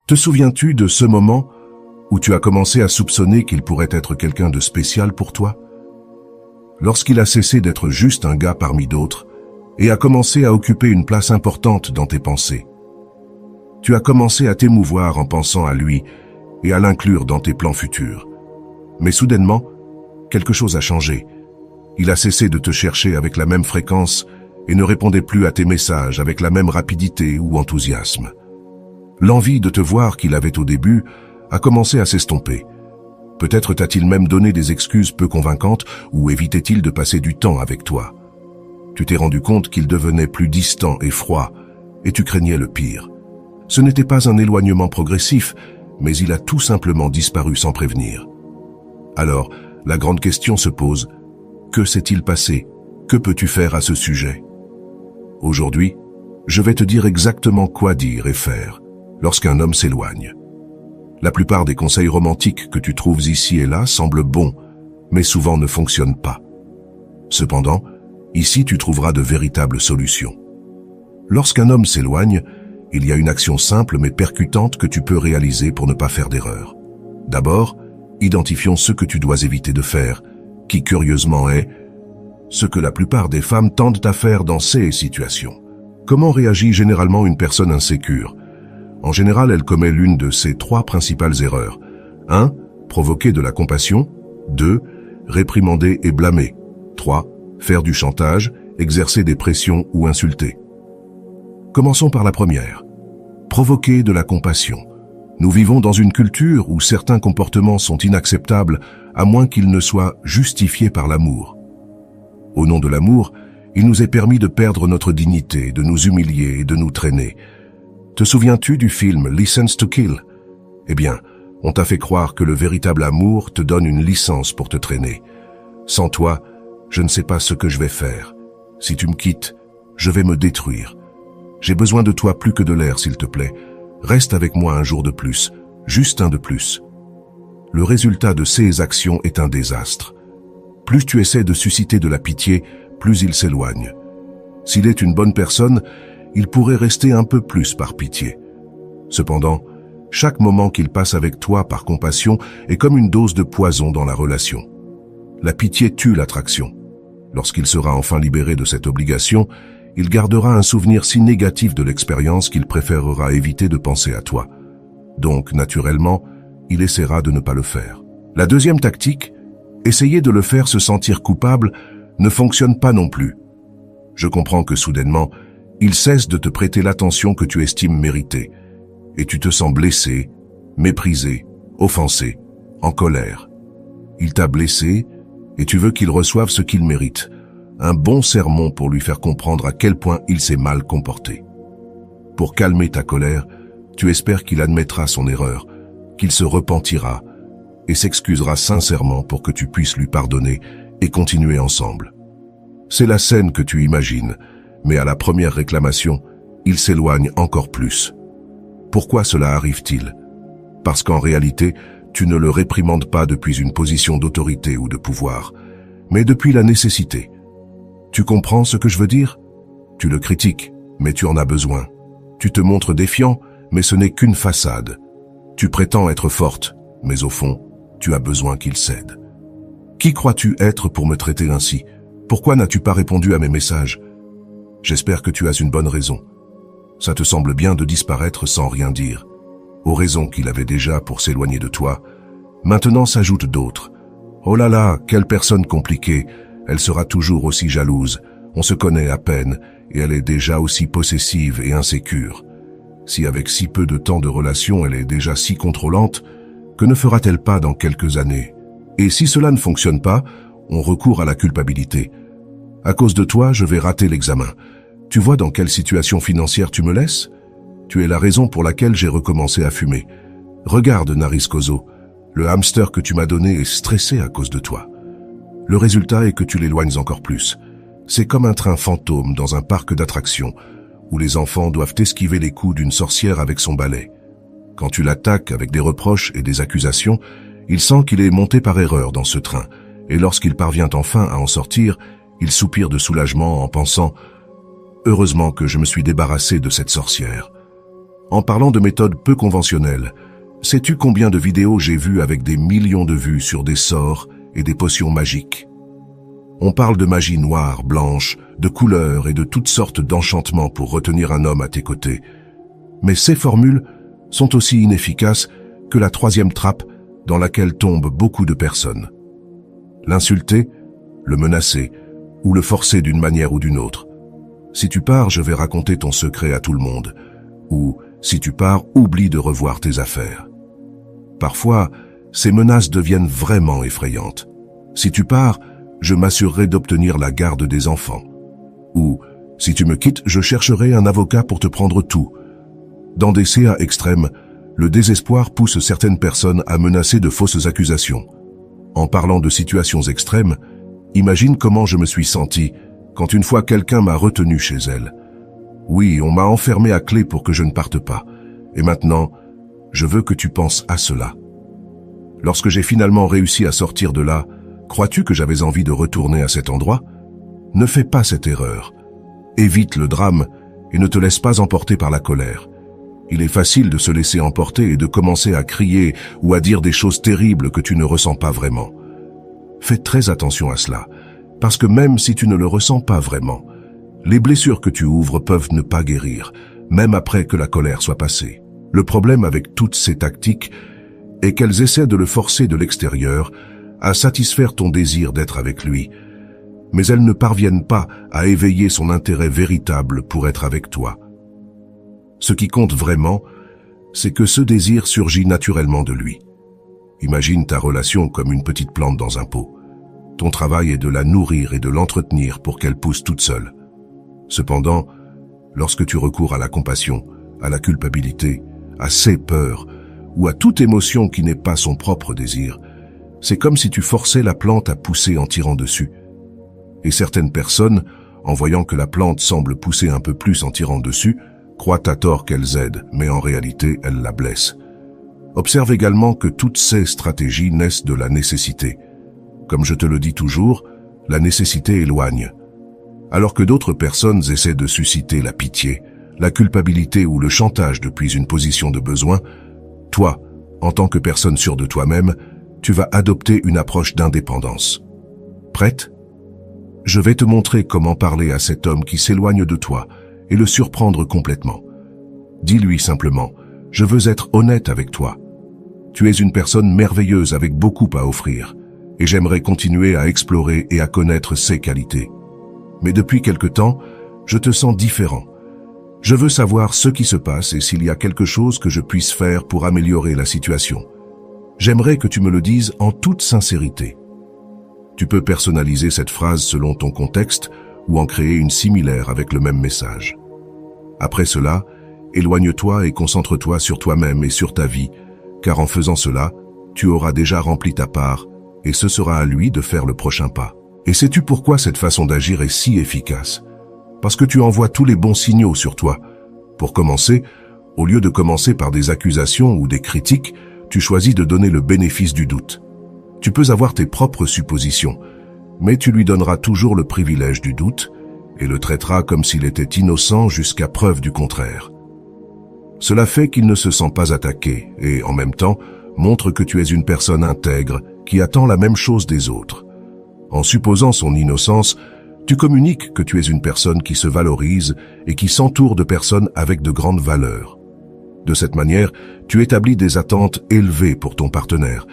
Te souviens-tu de ce moment où tu as commencé à soupçonner qu'il pourrait être quelqu'un de spécial pour toi? Lorsqu'il a cessé d'être juste un gars parmi d'autres et a commencé à occuper une place importante dans tes pensées. Tu as commencé à t'émouvoir en pensant à lui et à l'inclure dans tes plans futurs. Mais soudainement, quelque chose a changé. Il a cessé de te chercher avec la même fréquence et ne répondait plus à tes messages avec la même rapidité ou enthousiasme. L'envie de te voir qu'il avait au début a commencé à s'estomper. Peut-être t'a-t-il même donné des excuses peu convaincantes ou évitait-il de passer du temps avec toi. Tu t'es rendu compte qu'il devenait plus distant et froid et tu craignais le pire. Ce n'était pas un éloignement progressif, mais il a tout simplement disparu sans prévenir. Alors, la grande question se pose, que s'est-il passé? Que peux-tu faire à ce sujet? Aujourd'hui, je vais te dire exactement quoi dire et faire lorsqu'un homme s'éloigne. La plupart des conseils romantiques que tu trouves ici et là semblent bons, mais souvent ne fonctionnent pas. Cependant, ici tu trouveras de véritables solutions. Lorsqu'un homme s'éloigne, il y a une action simple mais percutante que tu peux réaliser pour ne pas faire d'erreur. D'abord, identifions ce que tu dois éviter de faire, qui curieusement est ce que la plupart des femmes tendent à faire dans ces situations. Comment réagit généralement une personne insécure? En général, elle commet l'une de ces trois principales erreurs. 1. Provoquer de la compassion. 2. Réprimander et blâmer. 3. Faire du chantage, exercer des pressions ou insulter. Commençons par la première. Provoquer de la compassion. Nous vivons dans une culture où certains comportements sont inacceptables à moins qu'ils ne soient justifiés par l'amour. Au nom de l'amour, il nous est permis de perdre notre dignité, de nous humilier et de nous traîner. Te souviens-tu du film License to Kill? Eh bien, on t'a fait croire que le véritable amour te donne une licence pour te traîner. Sans toi, je ne sais pas ce que je vais faire. Si tu me quittes, je vais me détruire. J'ai besoin de toi plus que de l'air, s'il te plaît. Reste avec moi un jour de plus, juste un de plus. Le résultat de ces actions est un désastre. Plus tu essaies de susciter de la pitié, plus il s'éloigne. S'il est une bonne personne, il pourrait rester un peu plus par pitié. Cependant, chaque moment qu'il passe avec toi par compassion est comme une dose de poison dans la relation. La pitié tue l'attraction. Lorsqu'il sera enfin libéré de cette obligation, il gardera un souvenir si négatif de l'expérience qu'il préférera éviter de penser à toi. Donc, naturellement, il essaiera de ne pas le faire. La deuxième tactique, essayer de le faire se sentir coupable, ne fonctionne pas non plus. Je comprends que soudainement, il cesse de te prêter l'attention que tu estimes méritée, et tu te sens blessé, méprisé, offensé, en colère. Il t'a blessé, et tu veux qu'il reçoive ce qu'il mérite, un bon sermon pour lui faire comprendre à quel point il s'est mal comporté. Pour calmer ta colère, tu espères qu'il admettra son erreur, qu'il se repentira, et s'excusera sincèrement pour que tu puisses lui pardonner et continuer ensemble. C'est la scène que tu imagines, mais à la première réclamation, il s'éloigne encore plus. Pourquoi cela arrive-t-il? Parce qu'en réalité, tu ne le réprimandes pas depuis une position d'autorité ou de pouvoir, mais depuis la nécessité. Tu comprends ce que je veux dire? Tu le critiques, mais tu en as besoin. Tu te montres défiant, mais ce n'est qu'une façade. Tu prétends être forte, mais au fond, tu as besoin qu'il cède. Qui crois-tu être pour me traiter ainsi? Pourquoi n'as-tu pas répondu à mes messages? J'espère que tu as une bonne raison. Ça te semble bien de disparaître sans rien dire. Aux raisons qu'il avait déjà pour s'éloigner de toi, maintenant s'ajoutent d'autres. Oh là là, quelle personne compliquée. Elle sera toujours aussi jalouse. On se connaît à peine et elle est déjà aussi possessive et insécure. Si avec si peu de temps de relation elle est déjà si contrôlante, que ne fera-t-elle pas dans quelques années? Et si cela ne fonctionne pas, on recourt à la culpabilité. À cause de toi, je vais rater l'examen. Tu vois dans quelle situation financière tu me laisses? Tu es la raison pour laquelle j'ai recommencé à fumer. Regarde, Nariscoso, le hamster que tu m'as donné est stressé à cause de toi. Le résultat est que tu l'éloignes encore plus. C'est comme un train fantôme dans un parc d'attractions, où les enfants doivent esquiver les coups d'une sorcière avec son balai. Quand tu l'attaques avec des reproches et des accusations, il sent qu'il est monté par erreur dans ce train, et lorsqu'il parvient enfin à en sortir, il soupire de soulagement en pensant « Heureusement que je me suis débarrassé de cette sorcière ». En parlant de méthodes peu conventionnelles, sais-tu combien de vidéos j'ai vues avec des millions de vues sur des sorts et des potions magiques? On parle de magie noire, blanche, de couleurs et de toutes sortes d'enchantements pour retenir un homme à tes côtés. Mais ces formules sont aussi inefficaces que la troisième trappe dans laquelle tombent beaucoup de personnes. L'insulter, le menacer ou le forcer d'une manière ou d'une autre. Si tu pars, je vais raconter ton secret à tout le monde. Ou, si tu pars, oublie de revoir tes affaires. Parfois, ces menaces deviennent vraiment effrayantes. Si tu pars, je m'assurerai d'obtenir la garde des enfants. Ou, si tu me quittes, je chercherai un avocat pour te prendre tout. Dans des CA extrêmes, le désespoir pousse certaines personnes à menacer de fausses accusations. En parlant de situations extrêmes, imagine comment je me suis senti quand une fois quelqu'un m'a retenu chez elle. Oui, on m'a enfermé à clé pour que je ne parte pas. Et maintenant, je veux que tu penses à cela. Lorsque j'ai finalement réussi à sortir de là, crois-tu que j'avais envie de retourner à cet endroit? Ne fais pas cette erreur. Évite le drame et ne te laisse pas emporter par la colère. Il est facile de se laisser emporter et de commencer à crier ou à dire des choses terribles que tu ne ressens pas vraiment. Fais très attention à cela, parce que même si tu ne le ressens pas vraiment, les blessures que tu ouvres peuvent ne pas guérir, même après que la colère soit passée. Le problème avec toutes ces tactiques est qu'elles essaient de le forcer de l'extérieur à satisfaire ton désir d'être avec lui, mais elles ne parviennent pas à éveiller son intérêt véritable pour être avec toi. Ce qui compte vraiment, c'est que ce désir surgit naturellement de lui. Imagine ta relation comme une petite plante dans un pot. Ton travail est de la nourrir et de l'entretenir pour qu'elle pousse toute seule. Cependant, lorsque tu recours à la compassion, à la culpabilité, à ses peurs ou à toute émotion qui n'est pas son propre désir, c'est comme si tu forçais la plante à pousser en tirant dessus. Et certaines personnes, en voyant que la plante semble pousser un peu plus en tirant dessus, croient à tort qu'elles aident, mais en réalité, elles la blessent. Observe également que toutes ces stratégies naissent de la nécessité. Comme je te le dis toujours, la nécessité éloigne. Alors que d'autres personnes essaient de susciter la pitié, la culpabilité ou le chantage depuis une position de besoin, toi, en tant que personne sûre de toi-même, tu vas adopter une approche d'indépendance. Prête? Je vais te montrer comment parler à cet homme qui s'éloigne de toi et le surprendre complètement. Dis-lui simplement, je veux être honnête avec toi. Tu es une personne merveilleuse avec beaucoup à offrir, et j'aimerais continuer à explorer et à connaître ses qualités. Mais depuis quelque temps, je te sens différent. Je veux savoir ce qui se passe et s'il y a quelque chose que je puisse faire pour améliorer la situation. J'aimerais que tu me le dises en toute sincérité. Tu peux personnaliser cette phrase selon ton contexte ou en créer une similaire avec le même message. Après cela, éloigne-toi et concentre-toi sur toi-même et sur ta vie, car en faisant cela, tu auras déjà rempli ta part et ce sera à lui de faire le prochain pas. Et sais-tu pourquoi cette façon d'agir est si efficace? Parce que tu envoies tous les bons signaux sur toi. Pour commencer, au lieu de commencer par des accusations ou des critiques, tu choisis de donner le bénéfice du doute. Tu peux avoir tes propres suppositions, mais tu lui donneras toujours le privilège du doute et le traiteras comme s'il était innocent jusqu'à preuve du contraire. Cela fait qu'il ne se sent pas attaqué et, en même temps, montre que tu es une personne intègre qui attend la même chose des autres. En supposant son innocence, tu communiques que tu es une personne qui se valorise et qui s'entoure de personnes avec de grandes valeurs. De cette manière, tu établis des attentes élevées pour ton partenaire,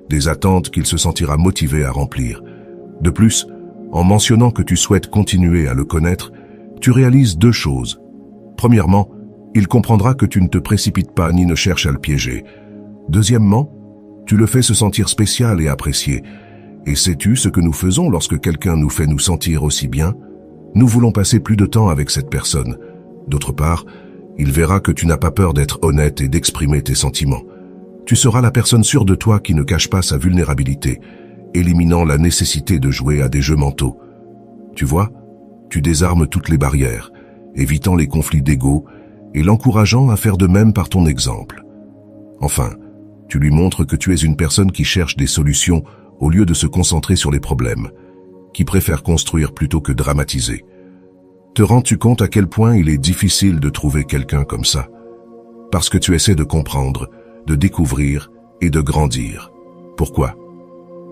des attentes qu'il se sentira motivé à remplir. De plus, en mentionnant que tu souhaites continuer à le connaître, tu réalises deux choses. Premièrement, il comprendra que tu ne te précipites pas ni ne cherches à le piéger. Deuxièmement, tu le fais se sentir spécial et apprécié. Et sais-tu ce que nous faisons lorsque quelqu'un nous fait nous sentir aussi bien? Nous voulons passer plus de temps avec cette personne. D'autre part, il verra que tu n'as pas peur d'être honnête et d'exprimer tes sentiments. Tu seras la personne sûre de toi qui ne cache pas sa vulnérabilité, éliminant la nécessité de jouer à des jeux mentaux. Tu vois, tu désarmes toutes les barrières, évitant les conflits d'ego et l'encourageant à faire de même par ton exemple. Enfin, tu lui montres que tu es une personne qui cherche des solutions au lieu de se concentrer sur les problèmes, qui préfère construire plutôt que dramatiser. Te rends-tu compte à quel point il est difficile de trouver quelqu'un comme ça? Parce que tu essaies de comprendre, de découvrir et de grandir. Pourquoi?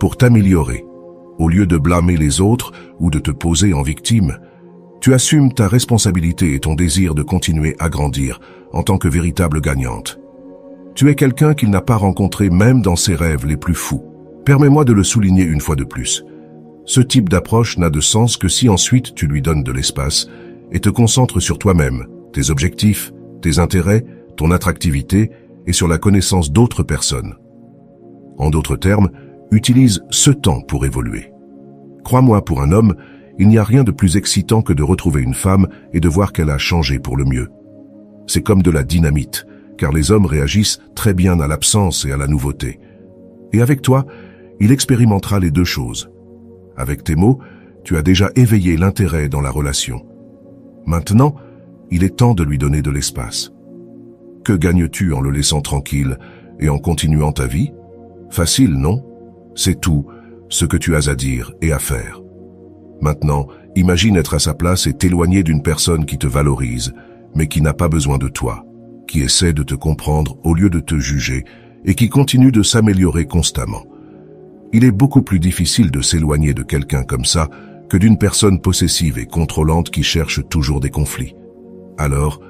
Pour t'améliorer. Au lieu de blâmer les autres ou de te poser en victime, tu assumes ta responsabilité et ton désir de continuer à grandir en tant que véritable gagnante. Tu es quelqu'un qu'il n'a pas rencontré même dans ses rêves les plus fous. Permets-moi de le souligner une fois de plus. Ce type d'approche n'a de sens que si ensuite tu lui donnes de l'espace et te concentres sur toi-même, tes objectifs, tes intérêts, ton attractivité et sur la connaissance d'autres personnes. En d'autres termes, utilise ce temps pour évoluer. Crois-moi, pour un homme, il n'y a rien de plus excitant que de retrouver une femme et de voir qu'elle a changé pour le mieux. C'est comme de la dynamite, car les hommes réagissent très bien à l'absence et à la nouveauté. Et avec toi, il expérimentera les deux choses. Avec tes mots, tu as déjà éveillé l'intérêt dans la relation. Maintenant, il est temps de lui donner de l'espace. Que gagnes-tu en le laissant tranquille et en continuant ta vie? Facile, non? C'est tout ce que tu as à dire et à faire. Maintenant, imagine être à sa place et t'éloigner d'une personne qui te valorise, mais qui n'a pas besoin de toi, qui essaie de te comprendre au lieu de te juger et qui continue de s'améliorer constamment. Il est beaucoup plus difficile de s'éloigner de quelqu'un comme ça que d'une personne possessive et contrôlante qui cherche toujours des conflits. Alors,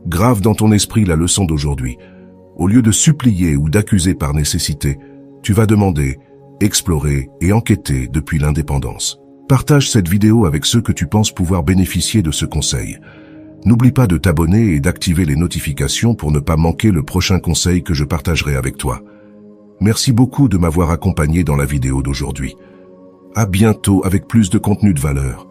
grave dans ton esprit la leçon d'aujourd'hui. Au lieu de supplier ou d'accuser par nécessité, tu vas demander, explorer et enquêter depuis l'indépendance. Partage cette vidéo avec ceux que tu penses pouvoir bénéficier de ce conseil. N'oublie pas de t'abonner et d'activer les notifications pour ne pas manquer le prochain conseil que je partagerai avec toi. Merci beaucoup de m'avoir accompagné dans la vidéo d'aujourd'hui. À bientôt avec plus de contenu de valeur.